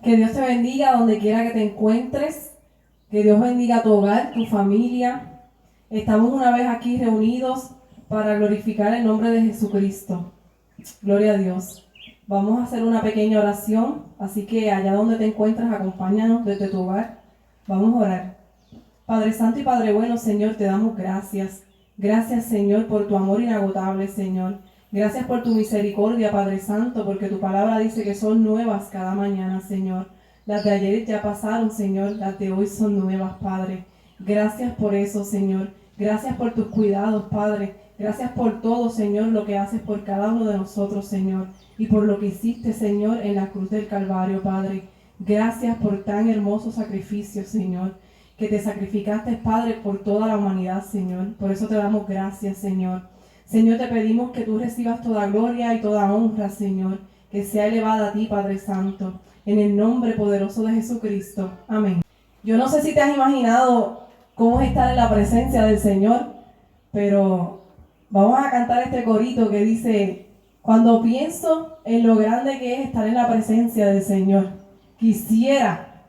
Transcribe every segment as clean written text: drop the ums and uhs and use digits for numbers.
Que Dios te bendiga donde quiera que te encuentres. Que Dios bendiga tu hogar, tu familia. Estamos una vez aquí reunidos para glorificar el nombre de Jesucristo. Gloria a Dios. Vamos a hacer una pequeña oración, así que allá donde te encuentres, acompáñanos desde tu hogar. Vamos a orar. Padre Santo y Padre bueno, Señor, te damos gracias. Gracias, Señor, por tu amor inagotable, Señor. Gracias por tu misericordia, Padre Santo, porque tu palabra dice que son nuevas cada mañana, Señor. Las de ayer ya pasaron, Señor, las de hoy son nuevas, Padre. Gracias por eso, Señor. Gracias por tus cuidados, Padre. Gracias por todo, Señor, lo que haces por cada uno de nosotros, Señor. Y por lo que hiciste, Señor, en la cruz del Calvario, Padre. Gracias por tan hermoso sacrificio, Señor, que te sacrificaste, Padre, por toda la humanidad, Señor. Por eso te damos gracias, Señor. Señor, te pedimos que tú recibas toda gloria y toda honra, Señor, que sea elevada a ti, Padre Santo, en el nombre poderoso de Jesucristo. Amén. Yo no sé si te has imaginado cómo es estar en la presencia del Señor, pero vamos a cantar este corito que dice: cuando pienso en lo grande que es estar en la presencia del Señor, quisiera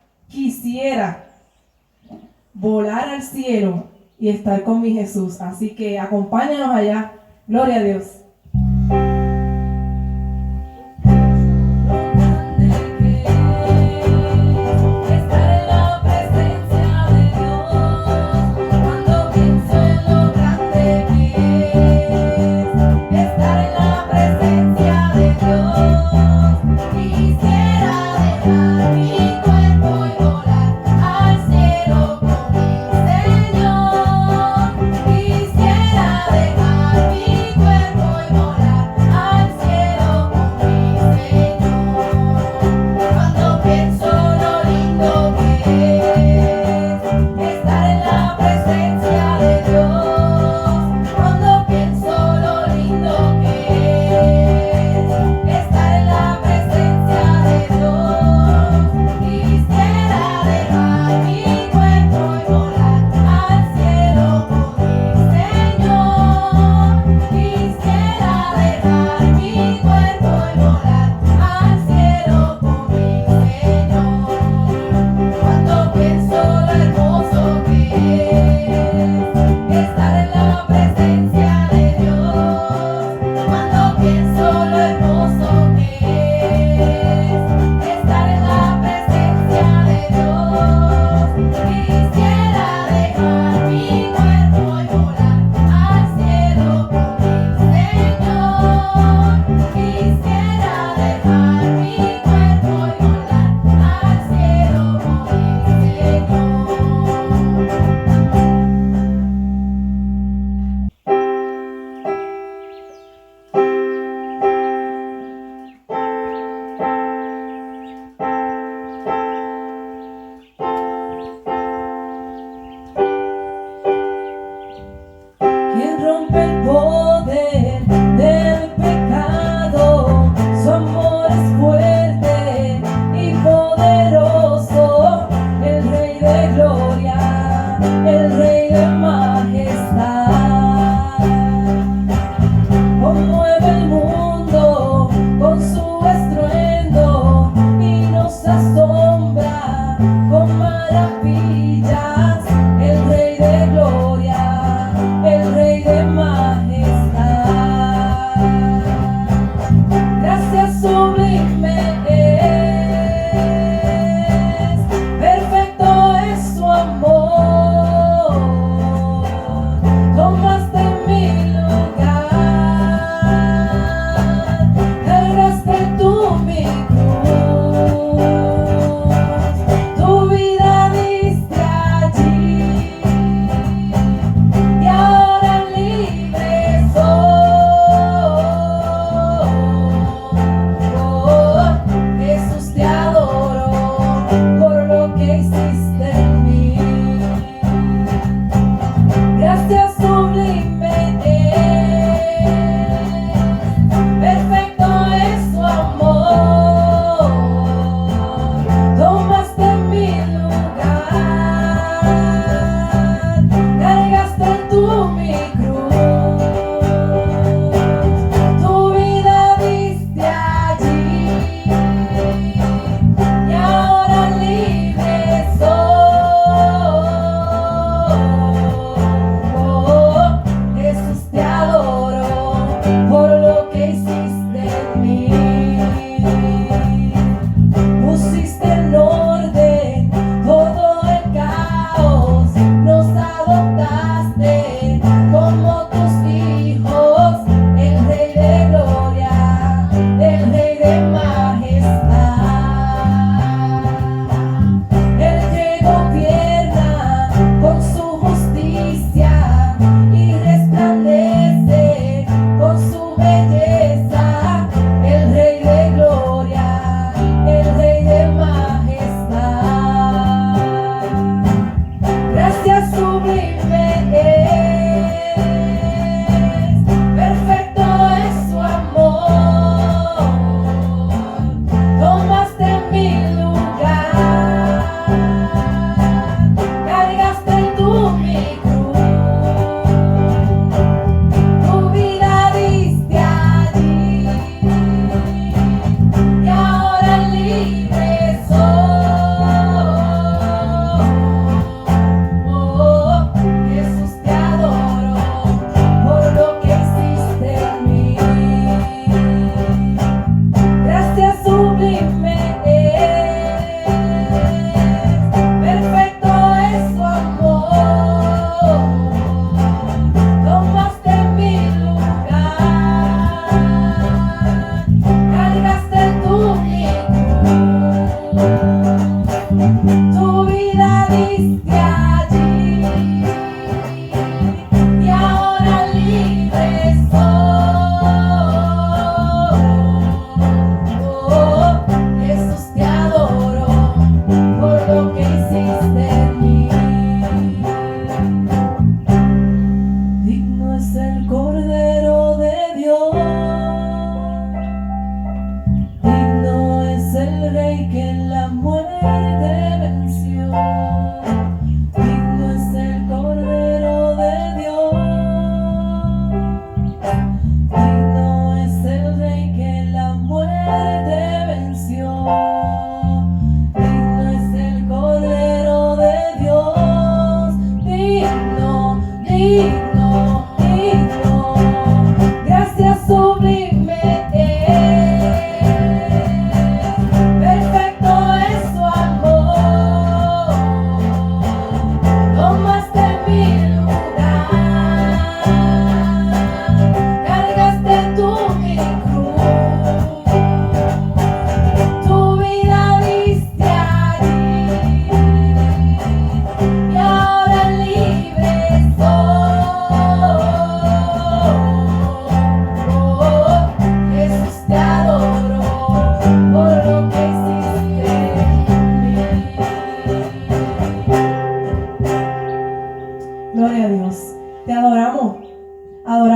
volar al cielo y estar con mi Jesús. Así que acompáñanos allá. Gloria a Dios. El Rey de Majestad.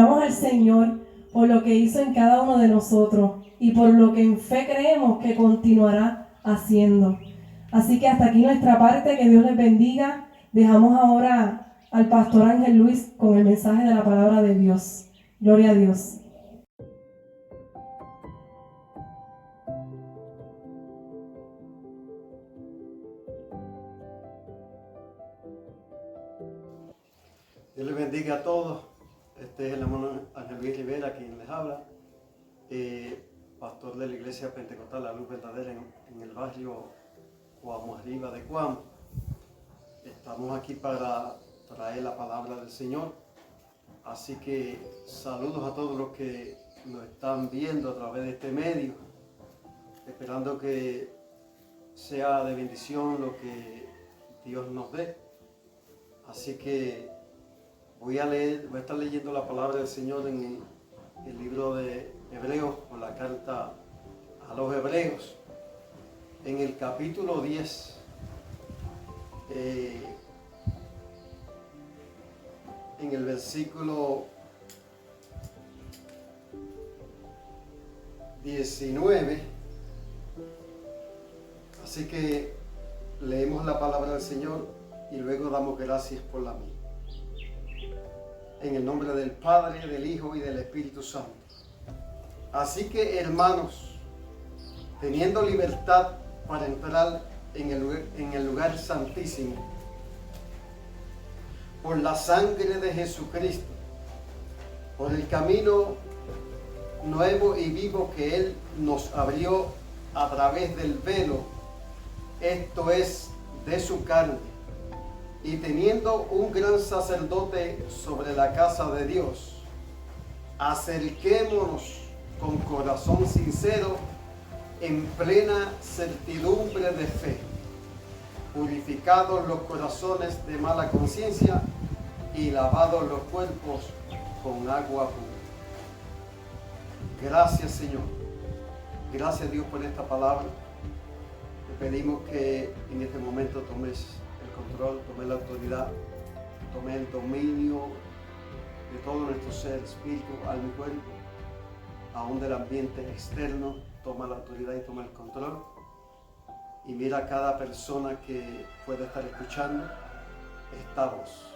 glorificamos al Señor por lo que hizo en cada uno de nosotros y por lo que en fe creemos que continuará haciendo. Así que hasta aquí nuestra parte, que Dios les bendiga. Dejamos ahora al pastor Ángel Luis con el mensaje de la palabra de Dios. Gloria a Dios. Dios les bendiga a todos. Este es el hermano Ángel Luis Rivera quien les habla, pastor de la Iglesia Pentecostal La Luz Verdadera en el barrio Cuamo Arriba de Cuamo. Estamos aquí para traer la palabra del Señor. Así que saludos a todos los que nos están viendo a través de este medio, esperando que sea de bendición lo que Dios nos dé. Así que voy a estar leyendo la palabra del Señor en el libro de Hebreos, o la carta a los Hebreos, en el capítulo 10. En el versículo 19. Así que leemos la palabra del Señor y luego damos gracias por la misma. En el nombre del Padre, del Hijo y del Espíritu Santo. Así que, hermanos, teniendo libertad para entrar en el lugar santísimo, por la sangre de Jesucristo, por el camino nuevo y vivo que Él nos abrió a través del velo, esto es, de su carne, y teniendo un gran sacerdote sobre la casa de Dios, acerquémonos con corazón sincero, en plena certidumbre de fe, purificados los corazones de mala conciencia y lavados los cuerpos con agua pura. Gracias, Señor. Gracias, Dios, por esta palabra. Te pedimos que en este momento tomes el control, tomes la autoridad, tomes el dominio de todo nuestro ser, espíritu, alma y cuerpo, aún del ambiente externo. Toma la autoridad y toma el control. Y mira a cada persona que pueda estar escuchando esta voz.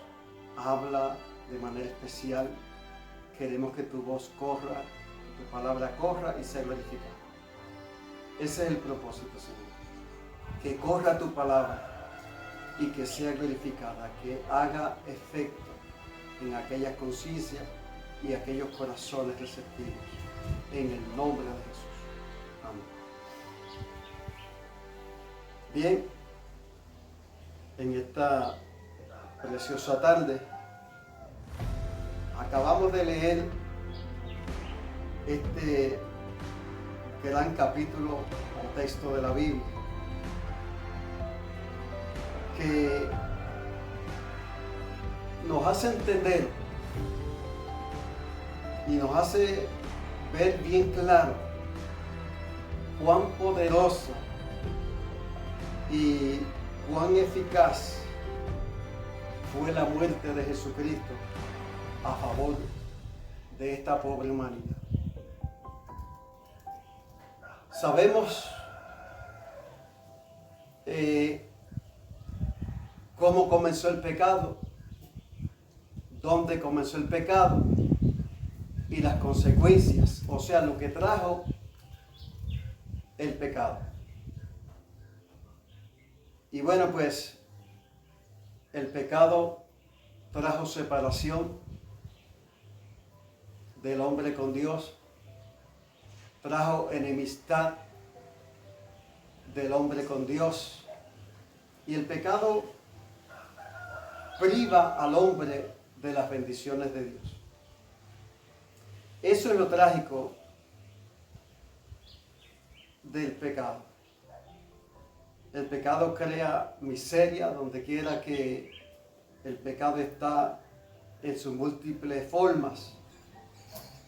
Habla de manera especial. Queremos que tu voz corra, tu palabra corra y sea glorificada. Ese es el propósito, Señor. Que corra tu palabra y que sea glorificada, que haga efecto en aquellas conciencias y aquellos corazones receptivos. En el nombre de Jesús. Amén. Bien, en esta preciosa tarde acabamos de leer este gran capítulo o texto de la Biblia que nos hace entender y nos hace ver bien claro cuán poderoso y cuán eficaz fue la muerte de Jesucristo a favor de esta pobre humanidad. Sabemos cómo comenzó el pecado, dónde comenzó el pecado y las consecuencias, o sea, lo que trajo el pecado. Y bueno, pues el pecado trajo separación del hombre con Dios, trajo enemistad del hombre con Dios, y el pecado priva al hombre de las bendiciones de Dios. Eso es lo trágico del pecado. El pecado crea miseria donde quiera que el pecado está en sus múltiples formas.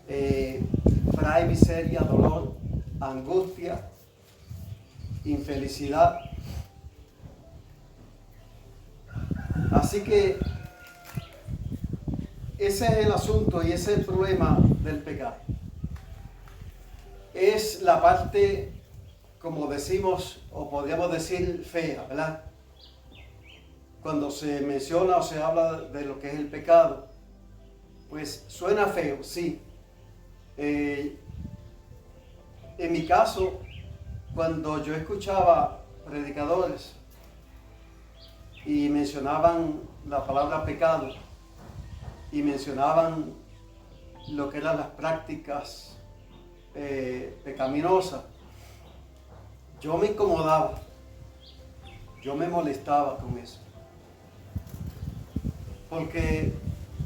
Trae miseria, dolor, angustia, infelicidad. Así que ese es el asunto y ese es el problema del pecado. Es la parte, como decimos, o podríamos decir, fea, ¿verdad? Cuando se menciona o se habla de lo que es el pecado, pues suena feo, sí. En mi caso, cuando yo escuchaba predicadores y mencionaban la palabra pecado y mencionaban lo que eran las prácticas pecaminosas, yo me incomodaba, yo me molestaba con eso, porque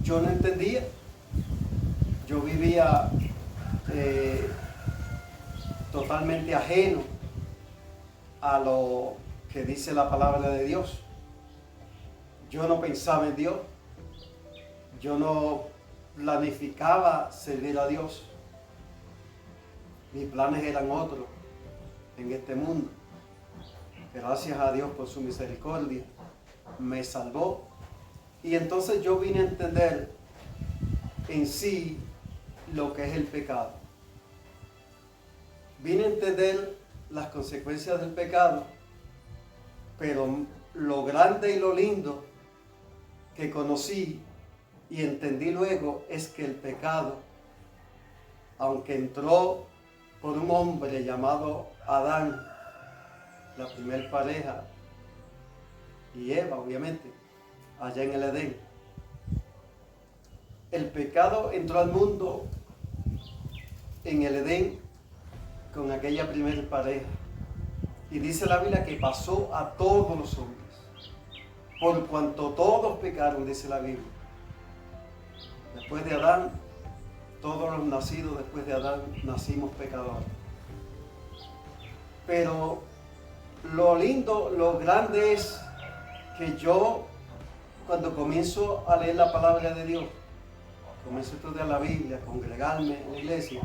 yo no entendía, yo vivía totalmente ajeno a lo que dice la palabra de Dios. Yo no pensaba en Dios, yo no planificaba servir a Dios. Mis planes eran otros en este mundo. Gracias a Dios por su misericordia, me salvó. Y entonces yo vine a entender en sí lo que es el pecado. Vine a entender las consecuencias del pecado, pero lo grande y lo lindo que conocí y entendí luego es que el pecado, aunque entró por un hombre llamado Adán, la primer pareja, y Eva, obviamente, allá en el Edén, el pecado entró al mundo en el Edén con aquella primer pareja. Y dice la Biblia que pasó a todos los hombres. Por cuanto todos pecaron, dice la Biblia. Después de Adán, todos los nacidos después de Adán nacimos pecadores. Pero lo lindo, lo grande es que yo, cuando comienzo a leer la palabra de Dios, comienzo a estudiar la Biblia, a congregarme en la iglesia,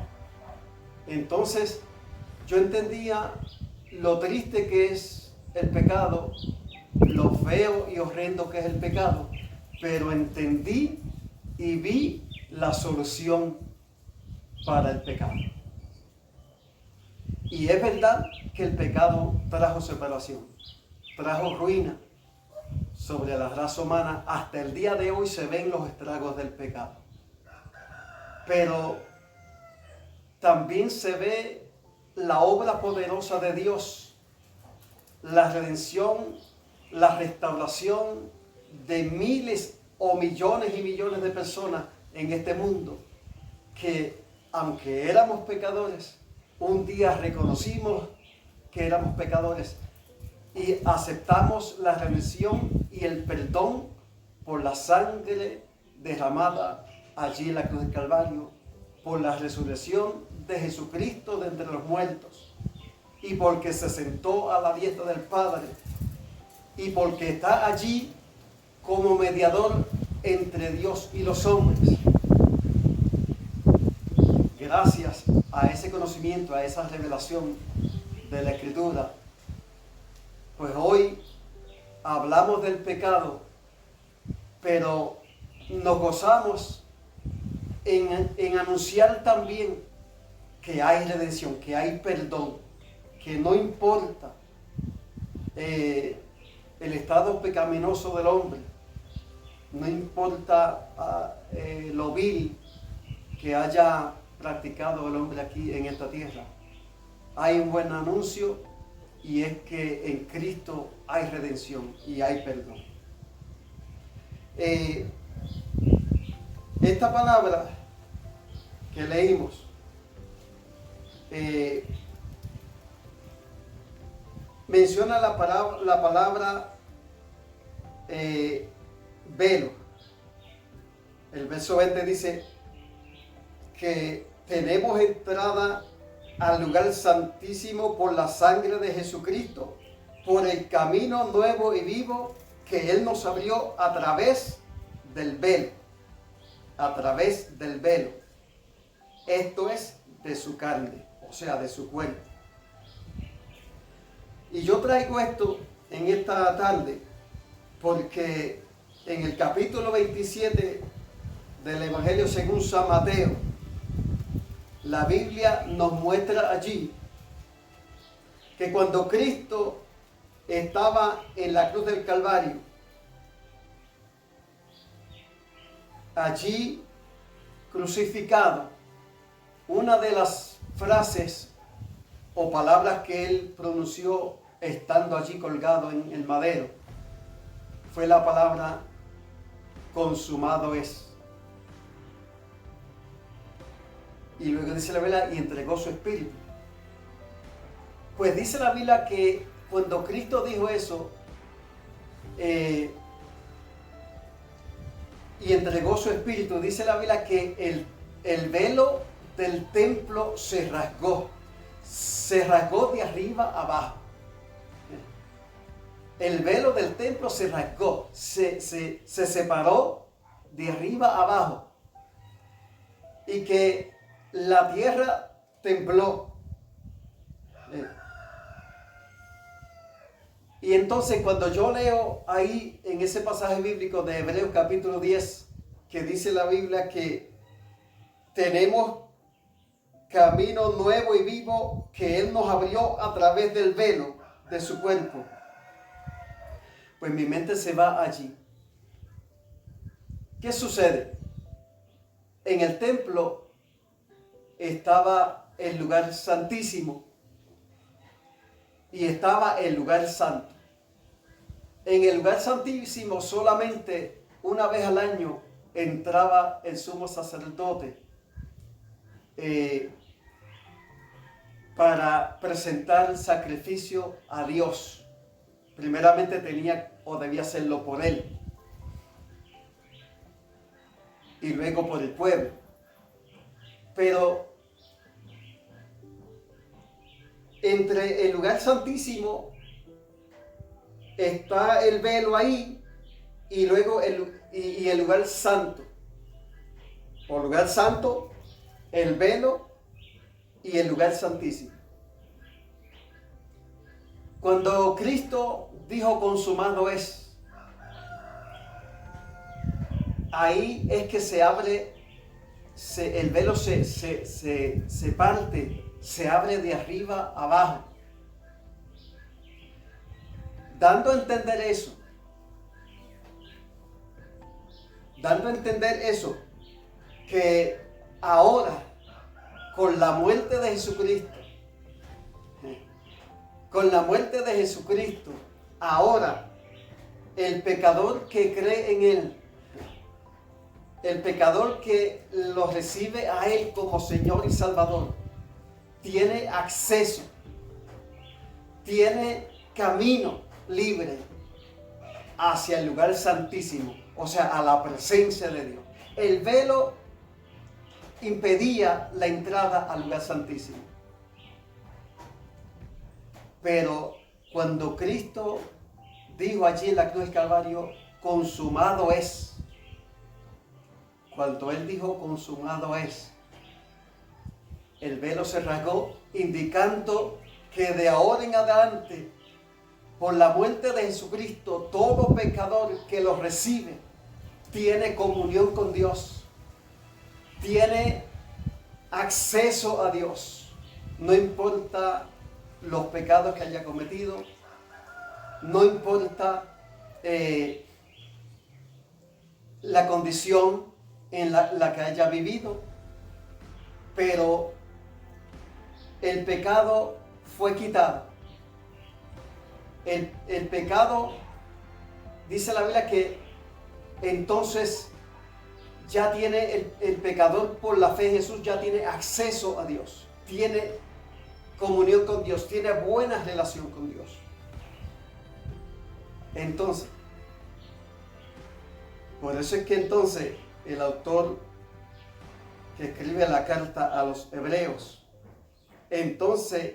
entonces yo entendía lo triste que es el pecado, lo feo y horrendo que es el pecado, pero entendí y vi la solución para el pecado. Y es verdad que el pecado trajo separación, trajo ruina sobre la raza humana. Hasta el día de hoy se ven los estragos del pecado. Pero también se ve la obra poderosa de Dios, la redención, la restauración de miles o millones y millones de personas en este mundo que, aunque éramos pecadores, un día reconocimos que éramos pecadores y aceptamos la redención y el perdón por la sangre derramada allí en la cruz del Calvario, por la resurrección de Jesucristo de entre los muertos, y porque se sentó a la diestra del Padre, y porque está allí como mediador entre Dios y los hombres. Gracias a ese conocimiento, a esa revelación de la Escritura, pues hoy hablamos del pecado, pero nos gozamos en anunciar también que hay redención, que hay perdón, que no importa el estado pecaminoso del hombre, no importa lo vil que haya practicado el hombre aquí en esta tierra. Hay un buen anuncio, y es que en Cristo hay redención y hay perdón. Esta palabra que leímos menciona la palabra velo. El verso 20 dice que tenemos entrada al lugar santísimo por la sangre de Jesucristo, por el camino nuevo y vivo que Él nos abrió a través del velo. A través del velo. Esto es de su carne, o sea, de su cuerpo. Y yo traigo esto en esta tarde porque en el capítulo 27 del Evangelio según San Mateo, la Biblia nos muestra allí que cuando Cristo estaba en la cruz del Calvario, allí crucificado, una de las frases o palabras que él pronunció estando allí colgado en el madero fue la palabra consumado es. Y luego dice la Biblia, y entregó su espíritu. Pues dice la Biblia que cuando Cristo dijo eso, y entregó su espíritu, dice la Biblia que el velo del templo se rasgó de arriba a abajo. El velo del templo se rasgó, se separó de arriba a abajo, y que la tierra tembló. Y entonces cuando yo leo ahí en ese pasaje bíblico de Hebreos capítulo 10, que dice la Biblia que tenemos camino nuevo y vivo que Él nos abrió a través del velo de su cuerpo, pues mi mente se va allí. ¿Qué sucede? En el templo estaba el lugar santísimo y estaba el lugar santo. En el lugar santísimo solamente una vez al año entraba el sumo sacerdote para presentar sacrificio a Dios. Primeramente tenía o debía hacerlo por él y luego por el pueblo. Pero entre el lugar santísimo está el velo ahí y luego el lugar santo. O lugar santo, el velo y el lugar santísimo. Cuando Cristo dijo consumado es, ahí es que se abre, el velo se parte, se abre de arriba a abajo. Dando a entender eso, que ahora, con la muerte de Jesucristo, ahora el pecador que cree en Él, el pecador que lo recibe a Él como Señor y Salvador, tiene acceso, tiene camino libre hacia el lugar santísimo, o sea, a la presencia de Dios. El velo impedía la entrada al lugar santísimo. Pero cuando Cristo dijo allí en la cruz del Calvario, consumado es, cuando Él dijo consumado es, el velo se rasgó, indicando que de ahora en adelante, por la muerte de Jesucristo, todo pecador que lo recibe tiene comunión con Dios, tiene acceso a Dios. No importa los pecados que haya cometido, no importa la condición en la que haya vivido, pero el pecado fue quitado. El pecado, dice la Biblia que entonces ya tiene el pecador por la fe en Jesús, ya tiene acceso a Dios, tiene comunión con Dios, tiene buena relación con Dios. Entonces, por eso es que entonces el autor que escribe la carta a los hebreos, entonces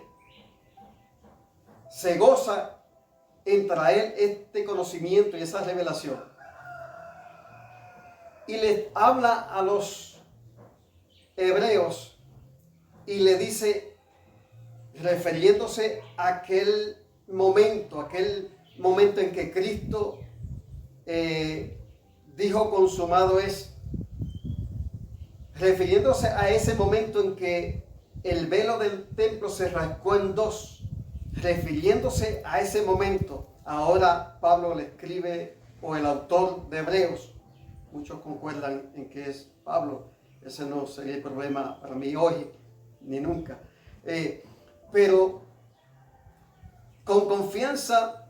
se goza en traer este conocimiento y esa revelación. Y les habla a los hebreos y le dice, refiriéndose a aquel momento en que Cristo dijo consumado es, refiriéndose a ese momento en que el velo del templo se rasgó en dos, refiriéndose a ese momento, ahora Pablo le escribe, o el autor de Hebreos, muchos concuerdan en que es Pablo, ese no sería el problema para mí hoy, ni nunca, pero con confianza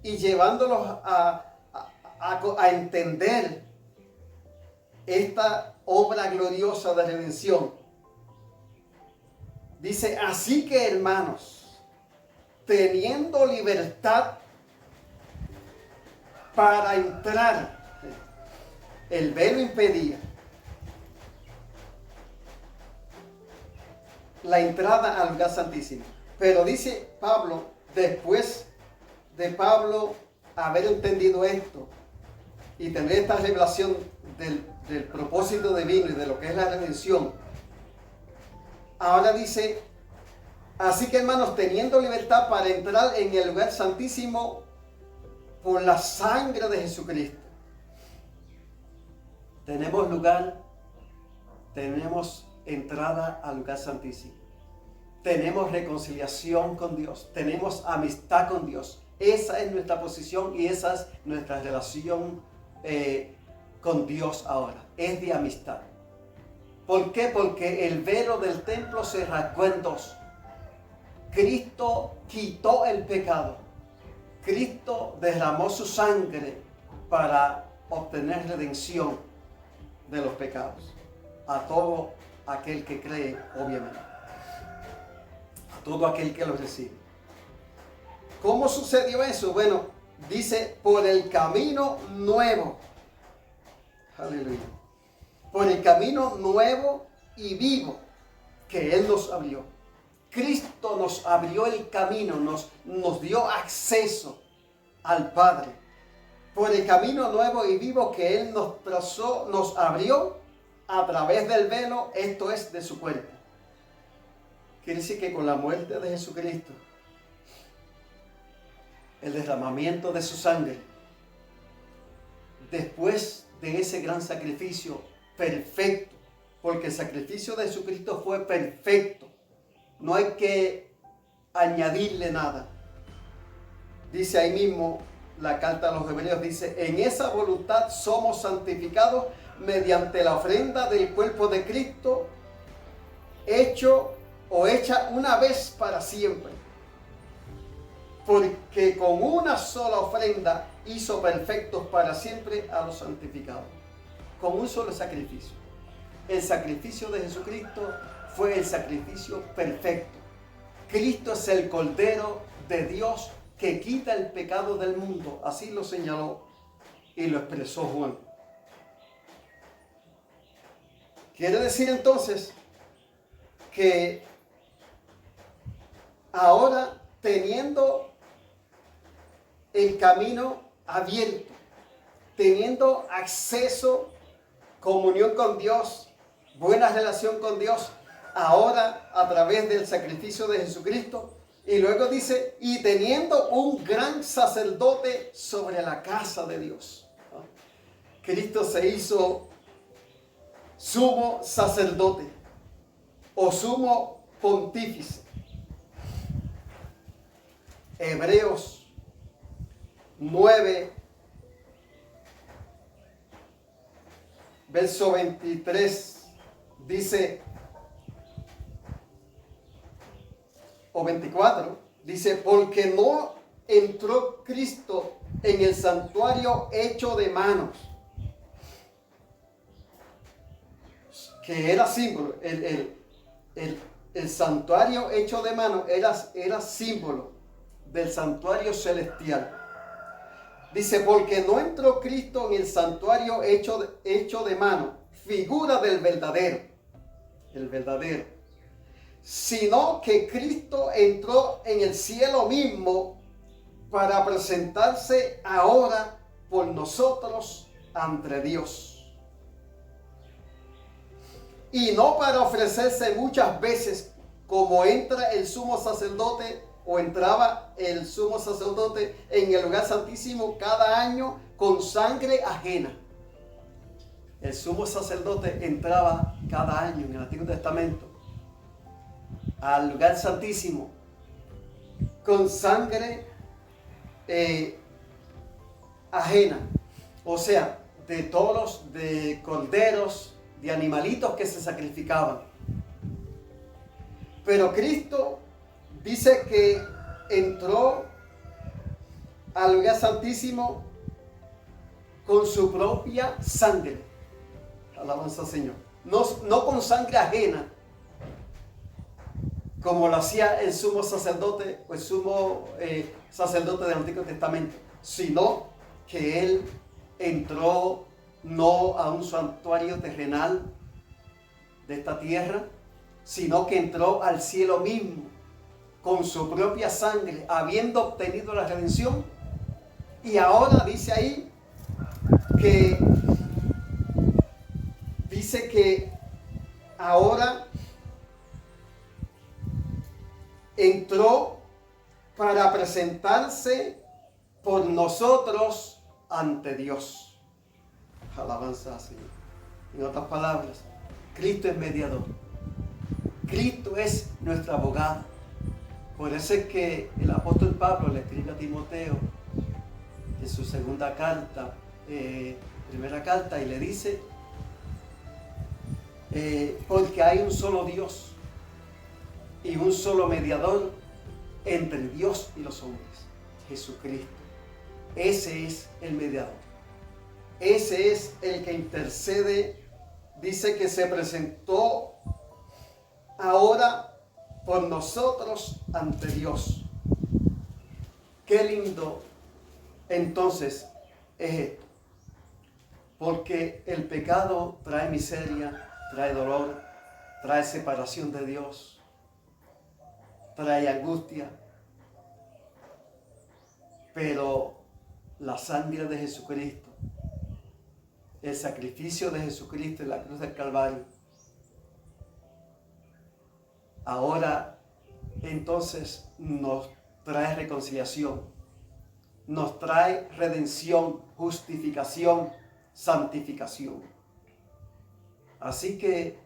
y llevándolos a entender esta obra gloriosa de redención. Dice, así que hermanos, teniendo libertad para entrar, el velo impedía la entrada al lugar santísimo. Pero dice Pablo, después de Pablo haber entendido esto y tener esta revelación del propósito divino y de lo que es la redención, ahora dice, así que hermanos, teniendo libertad para entrar en el lugar santísimo por la sangre de Jesucristo. Tenemos lugar, tenemos entrada al lugar santísimo. Tenemos reconciliación con Dios, tenemos amistad con Dios. Esa es nuestra posición y esa es nuestra relación con Dios ahora, es de amistad. ¿Por qué? Porque el velo del templo se rasgó en dos. Cristo quitó el pecado. Cristo derramó su sangre para obtener redención de los pecados. A todo aquel que cree, obviamente. A todo aquel que lo recibe. ¿Cómo sucedió eso? Bueno, dice, por el camino nuevo. Aleluya. Por el camino nuevo y vivo que Él nos abrió. Cristo nos abrió el camino, nos dio acceso al Padre. Por el camino nuevo y vivo que Él nos trazó, nos abrió a través del velo, esto es, de su cuerpo. Quiere decir que con la muerte de Jesucristo, el derramamiento de su sangre, después de ese gran sacrificio perfecto, porque el sacrificio de Jesucristo fue perfecto, no hay que añadirle nada. Dice ahí mismo la carta a los Hebreos, dice, en esa voluntad somos santificados mediante la ofrenda del cuerpo de Cristo, hecho o hecha una vez para siempre. Porque con una sola ofrenda hizo perfectos para siempre a los santificados. Con un solo sacrificio. El sacrificio de Jesucristo fue el sacrificio perfecto. Cristo es el Cordero de Dios que quita el pecado del mundo. Así lo señaló y lo expresó Juan. Quiere decir entonces que ahora, teniendo el camino abierto, teniendo acceso, comunión con Dios, buena relación con Dios, ahora a través del sacrificio de Jesucristo, y luego dice, y teniendo un gran sacerdote sobre la casa de Dios. Cristo se hizo sumo sacerdote o sumo pontífice. Hebreos 9, verso 23, dice, o 24, dice, porque no entró Cristo en el santuario hecho de manos, que era símbolo, el santuario hecho de manos era símbolo del santuario celestial. Dice, porque no entró Cristo en el santuario hecho de mano, figura del verdadero, el verdadero, sino que Cristo entró en el cielo mismo para presentarse ahora por nosotros ante Dios. Y no para ofrecerse muchas veces como entra el sumo sacerdote o entraba el sumo sacerdote en el lugar santísimo cada año con sangre ajena. el sumo sacerdote entraba cada año en el Antiguo Testamento al lugar santísimo con sangre ajena, o sea, de toros, de corderos, de animalitos que se sacrificaban. Pero Cristo dice que entró al lugar santísimo con su propia sangre. Alabanza al Señor. No con sangre ajena, como lo hacía el sumo sacerdote o el sumo sacerdote del Antiguo Testamento, sino que Él entró no a un santuario terrenal de esta tierra, sino que entró al cielo mismo con su propia sangre, habiendo obtenido la redención. Y ahora dice ahí que ahora entró para presentarse por nosotros ante Dios. Alabanza al Señor. En otras palabras, Cristo es mediador. Cristo es nuestro abogado. Por eso es que el apóstol Pablo le escribe a Timoteo en su segunda carta, primera carta, y le dice, porque hay un solo Dios y un solo mediador entre Dios y los hombres, Jesucristo. Ese es el mediador. Ese es el que intercede. Dice que se presentó ahora por nosotros ante Dios. Qué lindo entonces es esto. Porque el pecado trae miseria, trae dolor, trae separación de Dios, trae angustia. Pero la sangre de Jesucristo, el sacrificio de Jesucristo en la cruz del Calvario, ahora entonces nos trae reconciliación, nos trae redención, justificación, santificación. Así que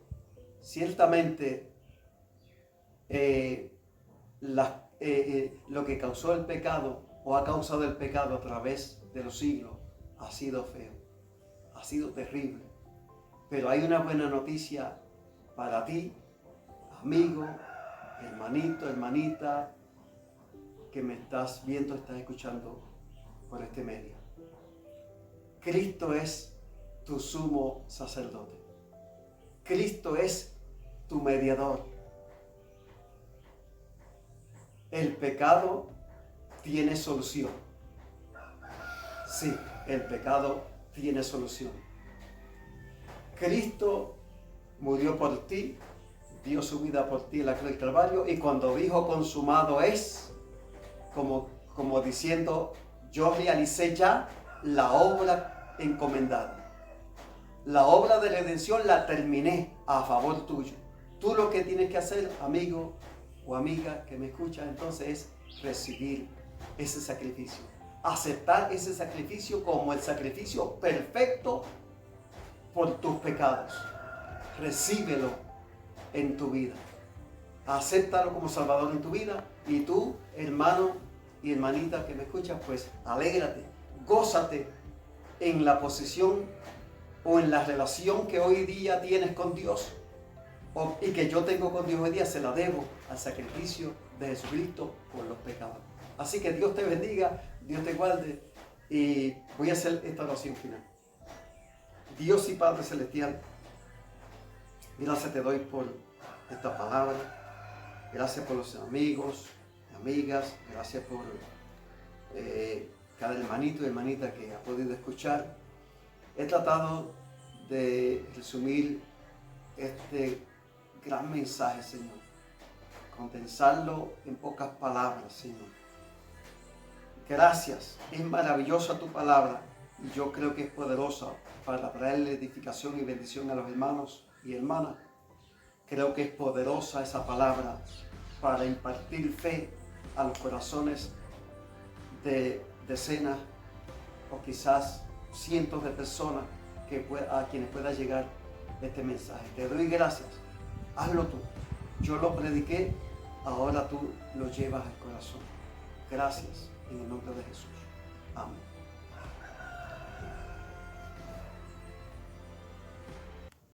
ciertamente lo que causó el pecado o ha causado el pecado a través de los siglos ha sido feo, ha sido terrible. Pero hay una buena noticia para ti, amigo, hermanito, hermanita, que me estás viendo, estás escuchando por este medio. Cristo es tu sumo sacerdote. Cristo es tu mediador. El pecado tiene solución. Sí, el pecado tiene solución. Cristo murió por ti, dio su vida por ti en la cruz del Calvario, y cuando dijo consumado es, como diciendo, yo realicé ya la obra encomendada. La obra de redención la terminé a favor tuyo. Tú lo que tienes que hacer, amigo o amiga que me escucha, entonces es recibir ese sacrificio. Aceptar ese sacrificio como el sacrificio perfecto por tus pecados. Recíbelo en tu vida. Acéptalo como Salvador en tu vida. Y tú, hermano y hermanita que me escuchas, pues alégrate, gózate en la posición o en la relación que hoy día tienes con Dios y que yo tengo con Dios hoy día. Se la debo al sacrificio de Jesucristo por los pecados. Así que Dios te bendiga, Dios te guarde, y voy a hacer esta oración final. Dios y Padre Celestial, gracias te doy por esta palabra, gracias por los amigos, amigas, gracias por cada hermanito y hermanita que ha podido escuchar. He tratado de resumir este gran mensaje, Señor, condensarlo en pocas palabras, Señor. Gracias, es maravillosa tu palabra y yo creo que es poderosa para traerle edificación y bendición a los hermanos y hermanas. Creo que es poderosa esa palabra para impartir fe a los corazones de decenas o quizás cientos de personas a quienes pueda llegar este mensaje. Te doy gracias. Hazlo tú. Yo lo prediqué, ahora tú lo llevas al corazón. Gracias en el nombre de Jesús. Amén.